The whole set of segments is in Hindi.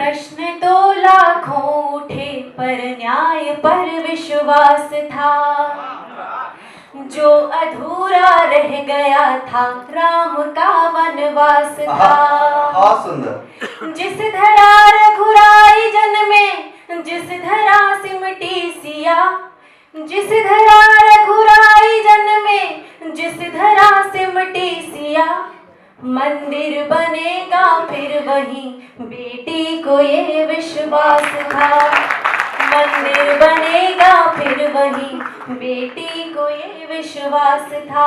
प्रश्न तो लाखों उठे पर न्याय पर विश्वास था। जो अधूरा रह गया था राम का वनवास था। सुंदर। जिस धरा रघुराई जन में जिस धरा सिमटी सिया, जिस धरा रघुराई जन में जिस धरा सिमटी सिया, मंदिर बनेगा फिर वही बेटी को ये विश्वास था। मंदिर बनेगा फिर वही बेटी को ये विश्वास था।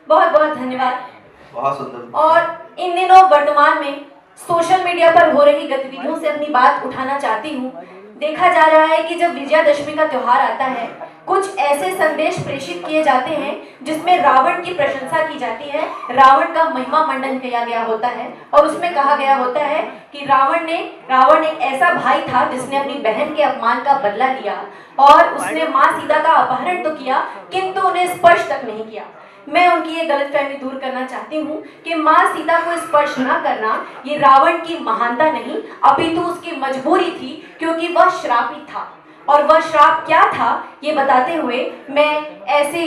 बहुत बहुत धन्यवाद। बहुत सुंदर। और इन दिनों वर्तमान में सोशल मीडिया पर हो रही गतिविधियों से अपनी बात उठाना चाहती हूँ। देखा जा रहा है कि जब विजयादशमी का त्योहार आता है, कुछ ऐसे संदेश प्रेषित किए जाते हैं जिसमें रावण की प्रशंसा की जाती है, रावण का महिमा मंडन किया गया होता है और उसमें कहा गया होता है कि रावण एक ऐसा भाई था जिसने अपनी बहन के अपमान का बदला लिया और उसने माँ सीता का अपहरण तो किया किंतु उन्हें स्पर्श तक नहीं किया। मैं उनकी ये गलतफहमी दूर करना चाहती हूँ कि माँ सीता को स्पर्श न करना ये रावण की महानता नहीं, अपितु उसकी मजबूरी थी, क्योंकि वह श्रापित था। और वह श्राप क्या था ये बताते हुए मैं ऐसे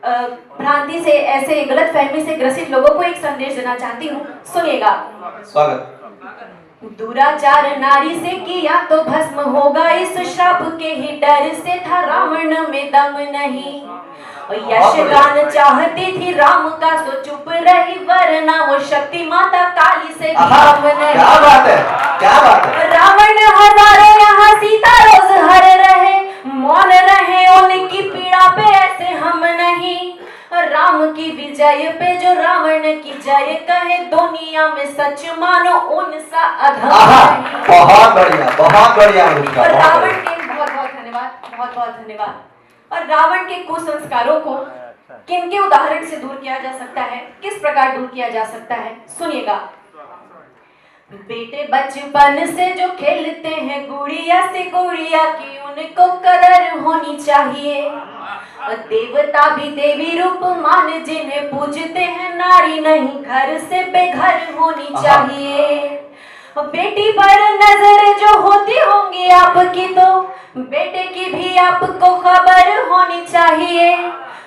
भ्रांति से, ऐसे गलतफहमी से ग्रसित लोगों को एक संदेश देना चाहती हूँ। सुनिएगा। स्वागत। दुराचार नारी से किया तो भस्म होगा, इस श्राप के ही डर से था रावण में दम नहीं। यश गान चाहती थी राम का सो चुप रही, वरना वो शक्ति माता काली से कम नहीं। क्या बात है, क्या बात है। रावण हजारों यहाँ सीता रोज हर रहे, मौन रहे उनकी पीड़ा पे ऐसे हम नहीं। राम की विजय पे जो रावण की जय कहे, दुनिया में सच मानो उनसा अधम नहीं। बहुत बढ़िया, बहुत बढ़िया। और रावण के बहुत बहुत धन्यवाद, बहुत बहुत धन्यवाद। और रावण के कुसंस्कारों को किन के उदाहरण से दूर किया जा सकता है, किस प्रकार दूर किया जा सकता है, सुनिएगा। बेटे बचपन से जो खेलते हैं गुड़िया से गुड़िया की, उनको कदर होनी चाहिए। और देवता भी देवी रूप मान जिन्हें पूजते हैं, नारी नहीं घर से बेघर होनी चाहिए। बेटी पर नजर जो होती होंगी आपकी, तो बेटे की भी आपको खबर होनी चाहिए।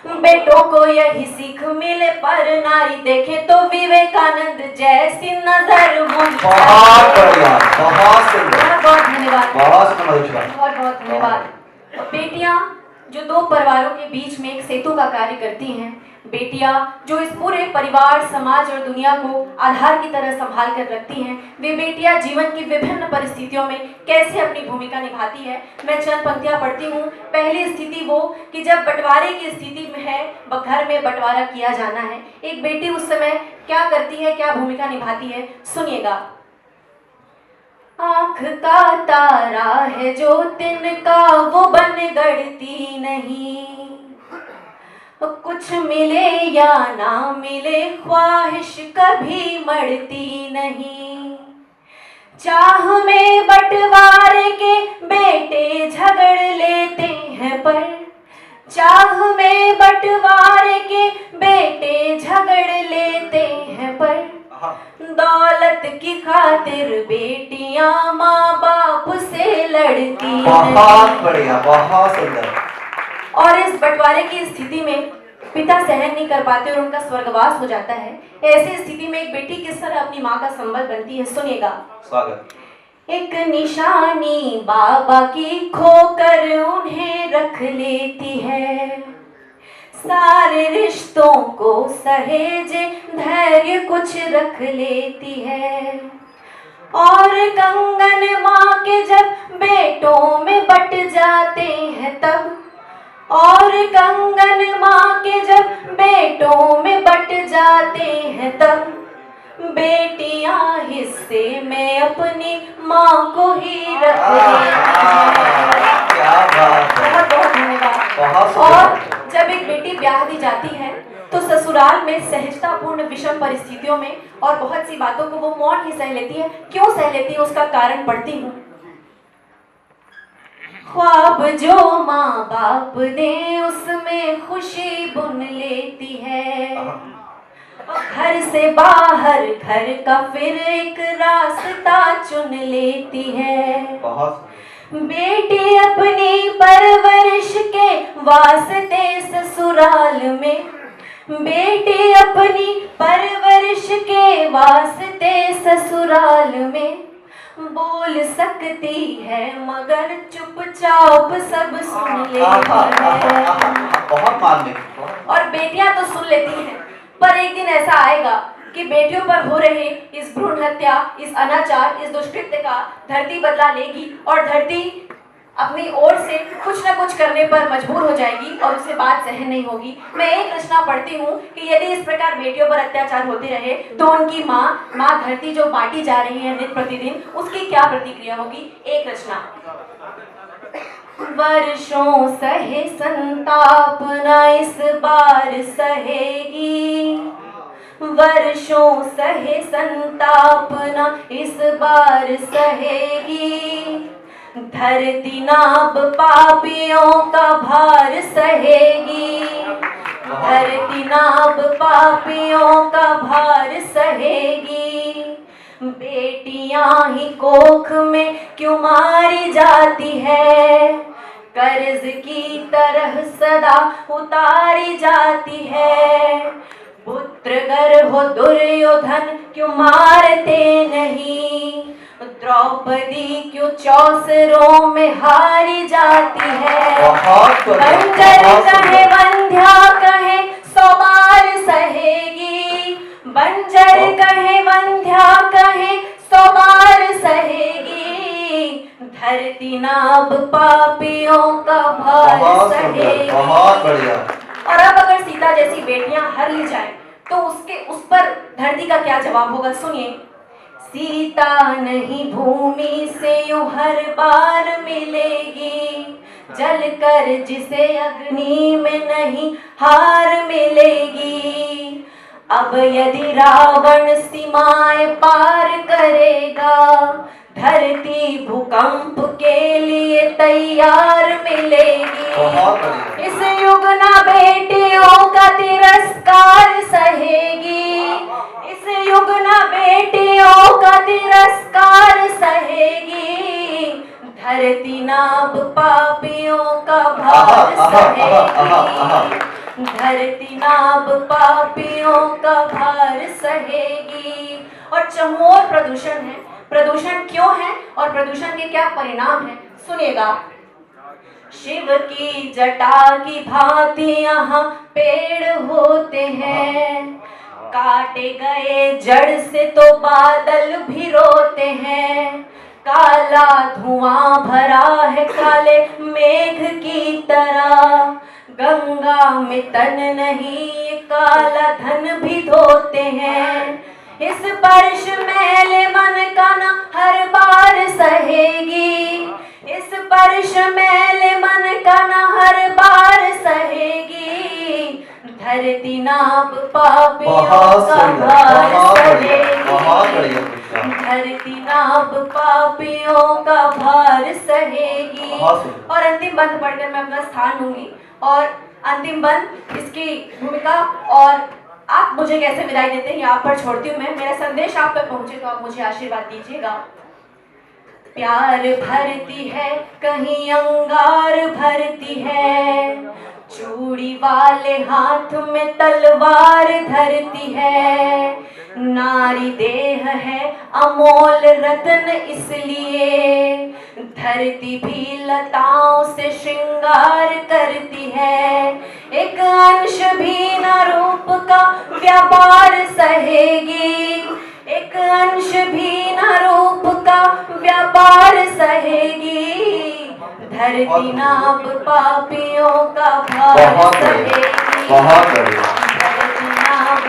बेटों को यही सीख मिले पर नारी देखे तो विवेकानंद जैसी नजर होनी चाहिए। बहुत बढ़िया, बहुत सुंदर। बहुत बहुत धन्यवाद, बहुत सुंदर। बहुत बहुत धन्यवाद। बेटियां जो दो परिवारों के बीच में एक सेतु का कार्य करती हैं, बेटियां जो इस पूरे परिवार, समाज और दुनिया को आधार की तरह संभाल कर रखती हैं, वे बेटियां जीवन की विभिन्न परिस्थितियों में कैसे अपनी भूमिका निभाती है। मैं चंद पंक्तियां पढ़ती हूँ। पहली स्थिति वो कि जब बंटवारे की स्थिति में है, घर में बंटवारा किया जाना है, एक बेटी उस समय क्या करती है, क्या भूमिका निभाती है, सुनिएगा। आँख का तारा है जो तिनका वो बन गड़ती नहीं, कुछ मिले या ना मिले ख्वाहिश कभी मरती नहीं। चाह में बंटवारे के बेटे झगड़ लेते हैं, पर चाह में बंटवारे के बेटे झगड़ लेते हैं, पर दौलत की खातिर बेटियां माँ बाप से लड़ती हैं। बहुत बढ़िया, बहुत सुंदर। और इस बंटवारे की स्थिति में पिता सहन नहीं कर पाते और उनका स्वर्गवास हो जाता है। ऐसी स्थिति में एक बेटी किस तरह अपनी माँ का संबल बनती है, सुनिएगा। स्वागत। एक निशानी बाबा की खोकर उन्हें रख लेती है, सारे रिश्तों को सहेजे धैर्य कुछ रख लेती है। और कंगन माँ के जब बेटों में बट जाते हैं तब, और कंगन माँ के जब बेटों में बट जाते हैं तब, बेटियां हिस्से में अपनी माँ को ही रख लेती हैं। क्या बात है। बहुत बहुत धन्यवाद। और जब एक बेटी ब्याह दी जाती है तो ससुराल में सहजतापूर्ण विषम परिस्थितियों में और बहुत सी बातों को वो मौन ही सह लेती है। क्यों सह लेती है उसका कारण पढ़ती हूँ। ख्वाब जो माँ बाप दे उसमें खुशी बुन लेती है, घर से बाहर घर का फिर एक रास्ता चुन लेती है। बहुत बेटी अपनी परवरिश के वास्ते ससुराल में, बेटी अपनी परवरिश के वास्ते ससुराल में बोल सकती है मगर चुपचाप सब सुन लेती है। बहुत मानने और बेटियां तो सुन लेती हैं, पर एक दिन ऐसा आएगा कि बेटियों पर हो रहे इस भ्रूण हत्या, इस अनाचार, इस दुष्कृत्य का धरती बदला लेगी और धरती अपनी ओर से कुछ न कुछ करने पर मजबूर हो जाएगी और उसे बात सहन नहीं होगी। मैं एक रचना पढ़ती हूँ कि यदि इस प्रकार बेटियों पर अत्याचार होते रहे तो उनकी माँ धरती जो बांटी जा रही है नित्य प्रतिदिन, उसकी क्या प्रतिक्रिया होगी। एक रचना। वर्षों सहे संताप न इस बार सहेगी, वर्षों सहे संताप न इस बार सहेगी, धरती नाब पापियों का भार सहेगी, धरती नाब पापियों का भार सहेगी। बेटियां ही कोख में क्यों मारी जाती है, कर्ज की तरह सदा उतारी जाती है। पुत्र गर हो दुर्योधन क्यों मारते नहीं, द्रौपदी क्यों चौसरों में हारी जाती है। बंजर कहे वंध्या कहे 100 बार सहेगी, बंजर कहे वंध्या कहे 100 बार सहेगी, धरती नाब पापियों का भार सहेगी। बहुत बढ़िया। और अब अगर सीता जैसी बेटियां हर ली जाए तो उस पर धरती का क्या जवाब होगा, सुनिए। सीता नहीं भूमि से यूं हर बार मिलेगी, जलकर जिसे अग्नि में नहीं हार मिलेगी। अब यदि रावण सीमाएं पार करेगा, धरती भूकंप के लिए तैयार मिलेगी। इस युग ना बेटियों का तिरस्कार सहेगी, इस युग ना बेटियों का तिरस्कार सहेगी, धरती नाब पापियों का भार सहेगी, धरती नाब पापियों का भार सहेगी। और चहुओर प्रदूषण है। प्रदूषण क्यों है और प्रदूषण के क्या परिणाम हैं, सुनिएगा। शिव की जटा की भांति यहाँ पेड़ होते हैं, काटे गए जड़ से तो बादल भी रोते हैं। काला धुआं भरा है काले मेघ की तरह, गंगा में तन नहीं काला धन भी धोते हैं। इस स्पर्श मैले मन का न हर बार सहेगी, इस स्पर्श मैले मन का न हर बार सहेगी, धरती नाब पापियों का भार सहेगी, धरती नाब पापियों का भार सहेगी। और अंतिम बंद पढ़कर मैं अपना स्थान लूंगी और अंतिम बंद इसकी भूमिका और आप मुझे कैसे विदाई देते हैं आप पर छोड़ती हूँ मैं। मेरा संदेश आप तक पहुंचे तो आप मुझे आशीर्वाद दीजिएगा। प्यार भरती है कहीं अंगार भरती है, चूड़ी वाले हाथ में तलवार धरती है। नारी देह है अमोल रत्न इसलिए, धरती भी लताओं से श्रृंगार करती है। एक अंश भी न रूप का व्यापार सहेगी, एक अंश भी न रूप का व्यापार सहेगी, धरती नाब पापियों का भार सहेगी, धरती नाब